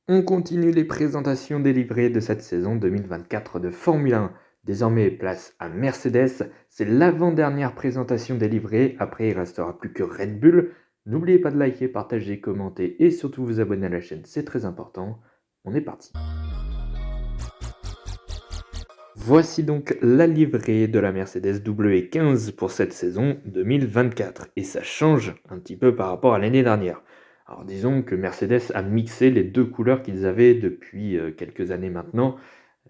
On continue les présentations des livrets de cette saison 2024 de Formule 1. Désormais, place à Mercedes. C'est l'avant-dernière présentation des livrets. Après, il ne restera plus que Red Bull. N'oubliez pas de liker, partager, commenter et surtout vous abonner à la chaîne, c'est très important. On est parti. Voici donc la livrée de la Mercedes W15 pour cette saison 2024 et ça change un petit peu par rapport à l'année dernière. Alors disons que Mercedes a mixé les deux couleurs qu'ils avaient depuis quelques années maintenant.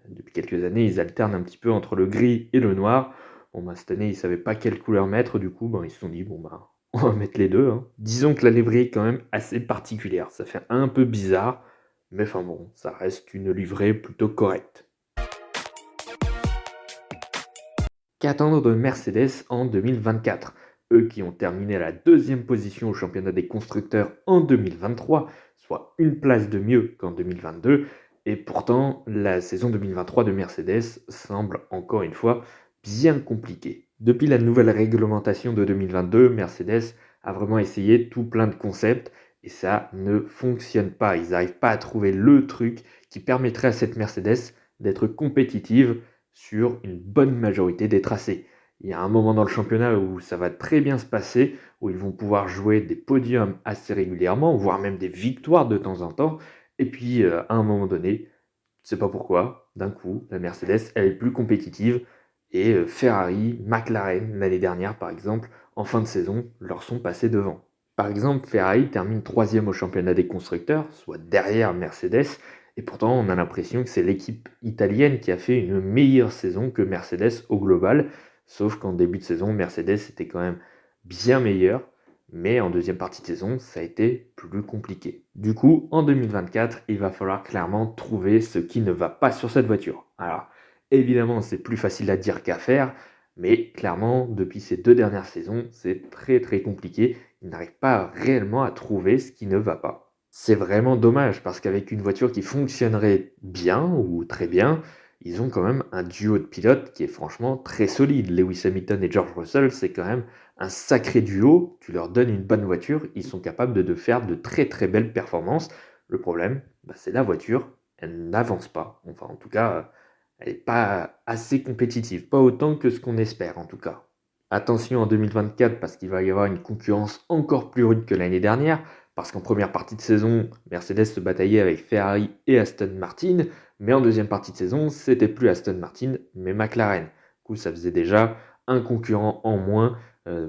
Depuis quelques années, ils alternent un petit peu entre le gris et le noir. Bon bah cette année, ils savaient pas quelle couleur mettre, du coup ils se sont dit bon bah on va mettre les deux, hein. Disons que la livrée est quand même assez particulière, ça fait un peu bizarre, mais enfin bon, ça reste une livrée plutôt correcte. Qu'attendre de Mercedes en 2024? Eux qui ont terminé à la deuxième position au championnat des constructeurs en 2023, soit une place de mieux qu'en 2022, et pourtant la saison 2023 de Mercedes semble encore une fois bien compliquée. Depuis la nouvelle réglementation de 2022, Mercedes a vraiment essayé tout plein de concepts et ça ne fonctionne pas. Ils n'arrivent pas à trouver le truc qui permettrait à cette Mercedes d'être compétitive sur une bonne majorité des tracés. Il y a un moment dans le championnat où ça va très bien se passer, où ils vont pouvoir jouer des podiums assez régulièrement, voire même des victoires de temps en temps. Et puis, à un moment donné, je ne sais pas pourquoi, d'un coup, la Mercedes, elle est plus compétitive. Et Ferrari, McLaren, l'année dernière par exemple, en fin de saison, leur sont passés devant. Par exemple, Ferrari termine troisième au championnat des constructeurs, soit derrière Mercedes, et pourtant on a l'impression que c'est l'équipe italienne qui a fait une meilleure saison que Mercedes au global, sauf qu'en début de saison, Mercedes était quand même bien meilleur, mais en deuxième partie de saison, ça a été plus compliqué. Du coup, en 2024, il va falloir clairement trouver ce qui ne va pas sur cette voiture. Alors, évidemment, c'est plus facile à dire qu'à faire, mais clairement, depuis ces deux dernières saisons, c'est très très compliqué. Ils n'arrivent pas réellement à trouver ce qui ne va pas. C'est vraiment dommage parce qu'avec une voiture qui fonctionnerait bien ou très bien, ils ont quand même un duo de pilotes qui est franchement très solide. Lewis Hamilton et George Russell, c'est quand même un sacré duo. Tu leur donnes une bonne voiture, ils sont capables de faire de très très belles performances. Le problème, c'est la voiture, elle n'avance pas. Enfin, en tout cas, elle n'est pas assez compétitive, pas autant que ce qu'on espère en tout cas. Attention en 2024 parce qu'il va y avoir une concurrence encore plus rude que l'année dernière, parce qu'en première partie de saison, Mercedes se bataillait avec Ferrari et Aston Martin, mais en deuxième partie de saison, c'était plus Aston Martin, mais McLaren. Du coup, ça faisait déjà un concurrent en moins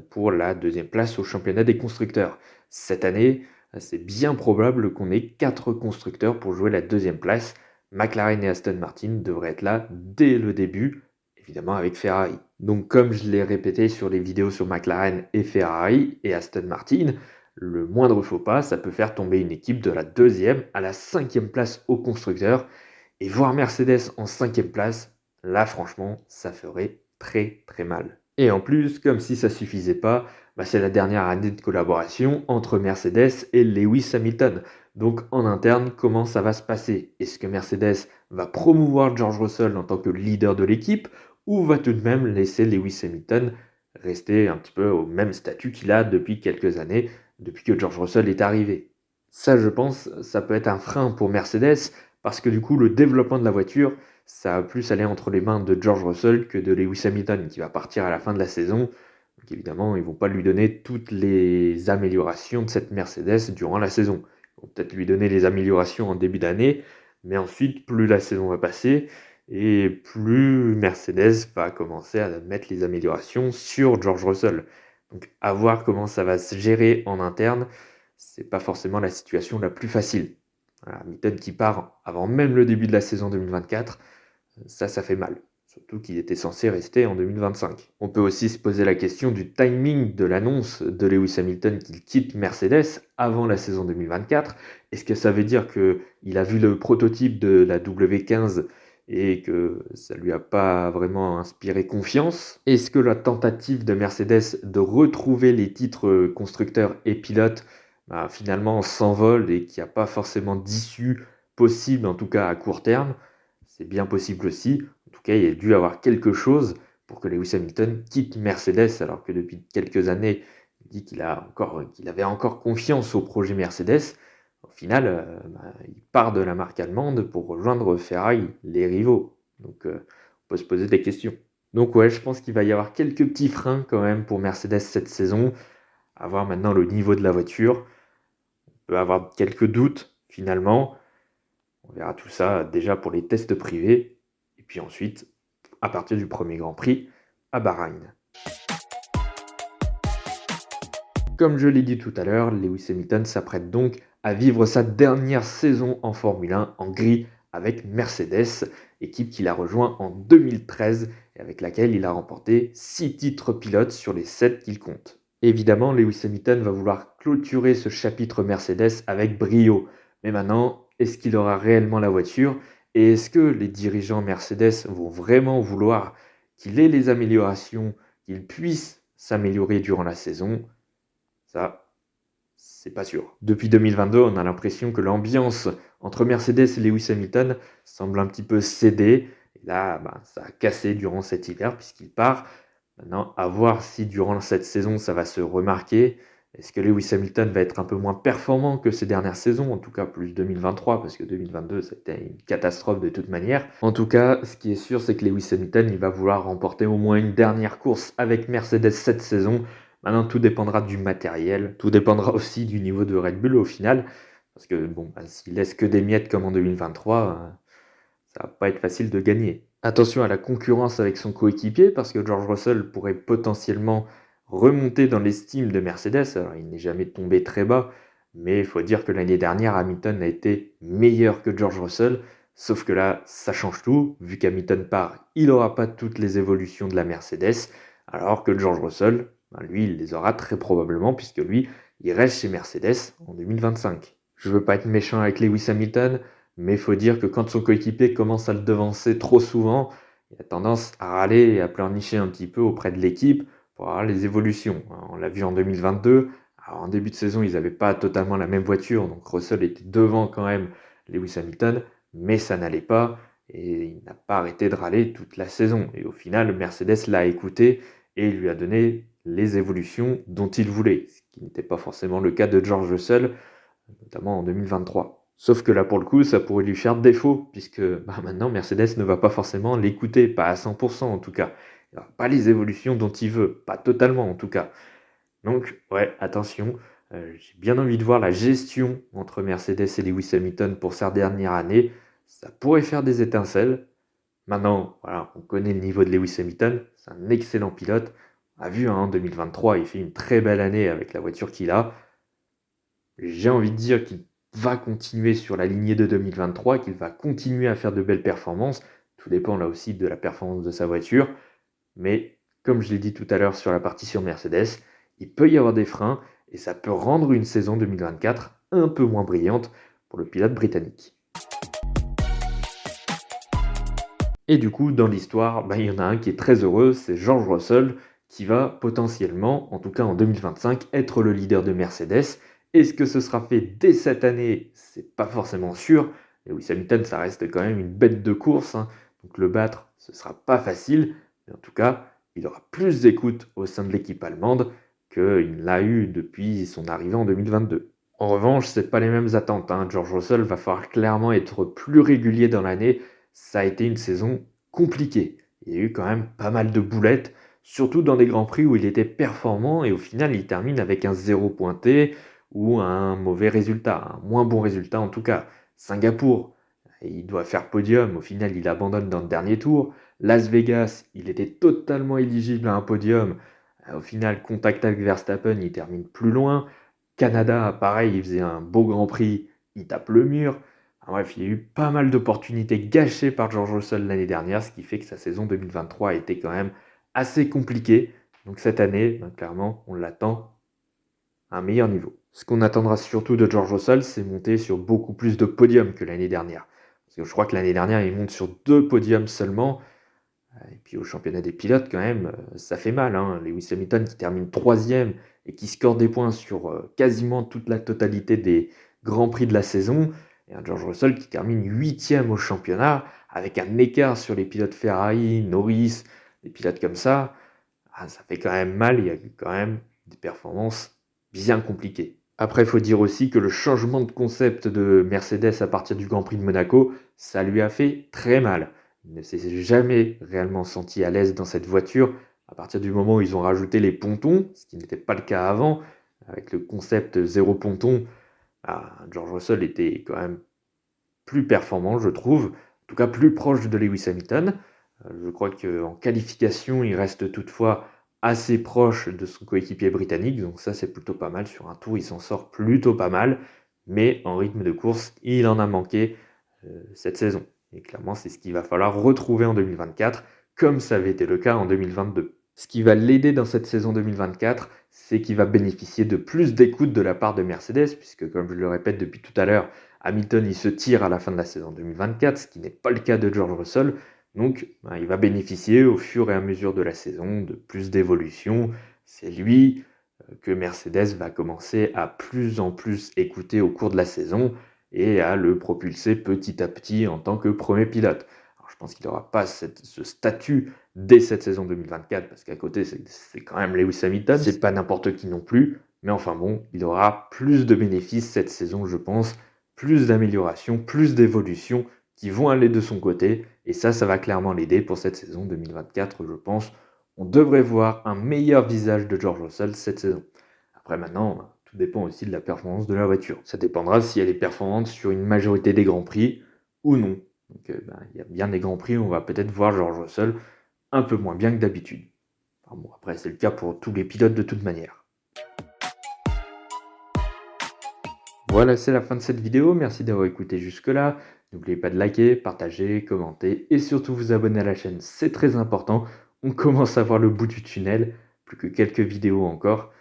pour la deuxième place au championnat des constructeurs. Cette année, c'est bien probable qu'on ait 4 constructeurs pour jouer la deuxième place. McLaren et Aston Martin devraient être là dès le début, évidemment avec Ferrari. Donc comme je l'ai répété sur les vidéos sur McLaren et Ferrari et Aston Martin, le moindre faux pas, ça peut faire tomber une équipe de la deuxième à la cinquième place au constructeur. Et voir Mercedes en cinquième place, là franchement, ça ferait très très mal. Et en plus, comme si ça suffisait pas, c'est la dernière année de collaboration entre Mercedes et Lewis Hamilton. Donc en interne, comment ça va se passer? Est-ce que Mercedes va promouvoir George Russell en tant que leader de l'équipe ou va tout de même laisser Lewis Hamilton rester un petit peu au même statut qu'il a depuis quelques années, depuis que George Russell est arrivé? Ça, je pense, ça peut être un frein pour Mercedes parce que du coup, le développement de la voiture, ça va plus aller entre les mains de George Russell que de Lewis Hamilton qui va partir à la fin de la saison. Donc évidemment, ils vont pas lui donner toutes les améliorations de cette Mercedes durant la saison. Ils vont peut-être lui donner les améliorations en début d'année, mais ensuite, plus la saison va passer et plus Mercedes va commencer à mettre les améliorations sur George Russell. Donc à voir comment ça va se gérer en interne, c'est pas forcément la situation la plus facile. Voilà, Hamilton qui part avant même le début de la saison 2024, ça fait mal. Surtout qu'il était censé rester en 2025. On peut aussi se poser la question du timing de l'annonce de Lewis Hamilton qu'il quitte Mercedes avant la saison 2024. Est-ce que ça veut dire qu'il a vu le prototype de la W15 et que ça lui a pas vraiment inspiré confiance? Est-ce que la tentative de Mercedes de retrouver les titres constructeurs et pilotes finalement s'envole et qu'il n'y a pas forcément d'issue possible, en tout cas à court terme? C'est bien possible aussi. En tout cas, il y a dû avoir quelque chose pour que Lewis Hamilton quitte Mercedes, alors que depuis quelques années, il dit qu'il avait encore confiance au projet Mercedes. Au final, il part de la marque allemande pour rejoindre Ferrari, les rivaux. Donc on peut se poser des questions. Donc ouais, je pense qu'il va y avoir quelques petits freins quand même pour Mercedes cette saison. À voir maintenant le niveau de la voiture. On peut avoir quelques doutes finalement. On verra tout ça déjà pour les tests privés. Et puis ensuite, à partir du premier Grand Prix, à Bahreïn. Comme je l'ai dit tout à l'heure, Lewis Hamilton s'apprête donc à vivre sa dernière saison en Formule 1 en gris avec Mercedes, équipe qu'il a rejoint en 2013 et avec laquelle il a remporté 6 titres pilotes sur les 7 qu'il compte. Évidemment, Lewis Hamilton va vouloir clôturer ce chapitre Mercedes avec brio. Mais maintenant, est-ce qu'il aura réellement la voiture? Et est-ce que les dirigeants Mercedes vont vraiment vouloir qu'il ait les améliorations, qu'il puisse s'améliorer durant la saison? Ça, c'est pas sûr. Depuis 2022, on a l'impression que l'ambiance entre Mercedes et Lewis Hamilton semble un petit peu céder. Et là, ça a cassé durant cet hiver puisqu'il part. Maintenant, à voir si durant cette saison, ça va se remarquer. Est-ce que Lewis Hamilton va être un peu moins performant que ces dernières saisons? En tout cas, plus 2023, parce que 2022, c'était une catastrophe de toute manière. En tout cas, ce qui est sûr, c'est que Lewis Hamilton, il va vouloir remporter au moins une dernière course avec Mercedes cette saison. Maintenant, tout dépendra du matériel, tout dépendra aussi du niveau de Red Bull au final, parce que bon, s'il laisse que des miettes comme en 2023, ça va pas être facile de gagner. Attention à la concurrence avec son coéquipier, parce que George Russell pourrait potentiellement remonter dans l'estime de Mercedes. Alors, il n'est jamais tombé très bas, mais il faut dire que l'année dernière, Hamilton a été meilleur que George Russell, sauf que là, ça change tout. Vu qu'Hamilton part, il n'aura pas toutes les évolutions de la Mercedes, alors que George Russell, lui, il les aura très probablement, puisque lui, il reste chez Mercedes en 2025. Je veux pas être méchant avec Lewis Hamilton, mais il faut dire que quand son coéquipier commence à le devancer trop souvent, il a tendance à râler et à pleurnicher un petit peu auprès de l'équipe pour avoir les évolutions. On l'a vu en 2022. Alors en début de saison, ils n'avaient pas totalement la même voiture, donc Russell était devant quand même Lewis Hamilton, mais ça n'allait pas et il n'a pas arrêté de râler toute la saison. Et au final, Mercedes l'a écouté et lui a donné les évolutions dont il voulait, ce qui n'était pas forcément le cas de George Russell, notamment en 2023. Sauf que là, pour le coup, ça pourrait lui faire défaut, puisque maintenant, Mercedes ne va pas forcément l'écouter, pas à 100% en tout cas. Il n'aura pas les évolutions dont il veut, pas totalement en tout cas. Donc, ouais, attention, j'ai bien envie de voir la gestion entre Mercedes et Lewis Hamilton pour sa dernière année. Ça pourrait faire des étincelles. Maintenant, voilà, on connaît le niveau de Lewis Hamilton, c'est un excellent pilote. On a vu, en 2023, il fait une très belle année avec la voiture qu'il a. J'ai envie de dire qu'il va continuer sur la lignée de 2023, qu'il va continuer à faire de belles performances. Tout dépend là aussi de la performance de sa voiture. Mais comme je l'ai dit tout à l'heure sur la partie sur Mercedes, il peut y avoir des freins et ça peut rendre une saison 2024 un peu moins brillante pour le pilote britannique. Et du coup, dans l'histoire, il y en a un qui est très heureux, c'est George Russell, qui va potentiellement, en tout cas en 2025, être le leader de Mercedes. Est-ce que ce sera fait dès cette année? C'est pas forcément sûr. Lewis Hamilton, ça reste quand même une bête de course, hein. Donc le battre, ce sera pas facile. Mais en tout cas, il aura plus d'écoute au sein de l'équipe allemande qu'il l'a eu depuis son arrivée en 2022. En revanche, c'est pas les mêmes attentes, hein. George Russell va falloir clairement être plus régulier dans l'année. Ça a été une saison compliquée. Il y a eu quand même pas mal de boulettes, surtout dans des grands prix où il était performant et au final il termine avec un 0 pointé ou un mauvais résultat, un moins bon résultat en tout cas. Singapour, il doit faire podium, au final il abandonne dans le dernier tour. Las Vegas, il était totalement éligible à un podium. Au final, contact avec Verstappen, il termine plus loin. Canada, pareil, il faisait un beau Grand Prix, il tape le mur. Bref, il y a eu pas mal d'opportunités gâchées par George Russell l'année dernière, ce qui fait que sa saison 2023 a été quand même assez compliquée. Donc cette année, clairement, on l'attend à un meilleur niveau. Ce qu'on attendra surtout de George Russell, c'est monter sur beaucoup plus de podiums que l'année dernière. Parce que je crois que l'année dernière, il monte sur 2 podiums seulement. Et puis au championnat des pilotes, quand même, ça fait mal, hein. Lewis Hamilton qui termine 3e et qui score des points sur quasiment toute la totalité des grands prix de la saison. Et un George Russell qui termine 8e au championnat, avec un écart sur les pilotes Ferrari, Norris, des pilotes comme ça. Ça fait quand même mal, il y a eu quand même des performances bien compliquées. Après, il faut dire aussi que le changement de concept de Mercedes à partir du Grand Prix de Monaco, ça lui a fait très mal. Il ne s'est jamais réellement senti à l'aise dans cette voiture. À partir du moment où ils ont rajouté les pontons, ce qui n'était pas le cas avant, avec le concept zéro ponton, George Russell était quand même plus performant, je trouve, en tout cas plus proche de Lewis Hamilton. Je crois qu'en qualification, il reste toutefois assez proche de son coéquipier britannique, donc ça c'est plutôt pas mal. Sur un tour, il s'en sort plutôt pas mal, mais en rythme de course, il en a manqué cette saison. Et clairement, c'est ce qu'il va falloir retrouver en 2024, comme ça avait été le cas en 2022. Ce qui va l'aider dans cette saison 2024, c'est qu'il va bénéficier de plus d'écoute de la part de Mercedes, puisque comme je le répète depuis tout à l'heure, Hamilton il se tire à la fin de la saison 2024, ce qui n'est pas le cas de George Russell. Donc il va bénéficier au fur et à mesure de la saison de plus d'évolution. C'est lui que Mercedes va commencer à plus en plus écouter au cours de la saison et à le propulser petit à petit en tant que premier pilote. Alors, je pense qu'il n'aura pas ce statut dès cette saison 2024 parce qu'à côté c'est quand même Lewis Hamilton, c'est pas n'importe qui non plus, mais enfin bon, il aura plus de bénéfices cette saison je pense, plus d'amélioration, plus d'évolution qui vont aller de son côté et ça va clairement l'aider pour cette saison 2024 je pense. On devrait voir un meilleur visage de George Russell cette saison. Après maintenant, tout dépend aussi de la performance de la voiture. Ça dépendra si elle est performante sur une majorité des Grands Prix ou non. Donc il y a bien des Grands Prix où on va peut-être voir George Russell un peu moins bien que d'habitude. Enfin bon, après c'est le cas pour tous les pilotes de toute manière. Voilà, c'est la fin de cette vidéo. Merci d'avoir écouté jusque-là. N'oubliez pas de liker, partager, commenter et surtout vous abonner à la chaîne, c'est très important. On commence à voir le bout du tunnel, plus que quelques vidéos encore.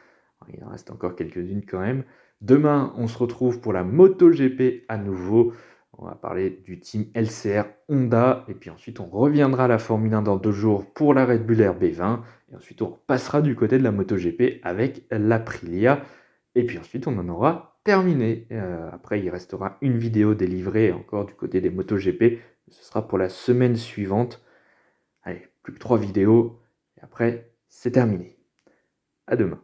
Il en reste encore quelques-unes quand même. Demain, on se retrouve pour la MotoGP à nouveau. On va parler du team LCR Honda. Et puis ensuite, on reviendra à la Formule 1 dans 2 jours pour la Red Bull RB20. Et ensuite, on passera du côté de la MotoGP avec l'Aprilia. Et puis ensuite, on en aura terminé. Après, il restera une vidéo délivrée encore du côté des MotoGP. Ce sera pour la semaine suivante. Allez, plus que 3 vidéos. Et après, c'est terminé. À demain.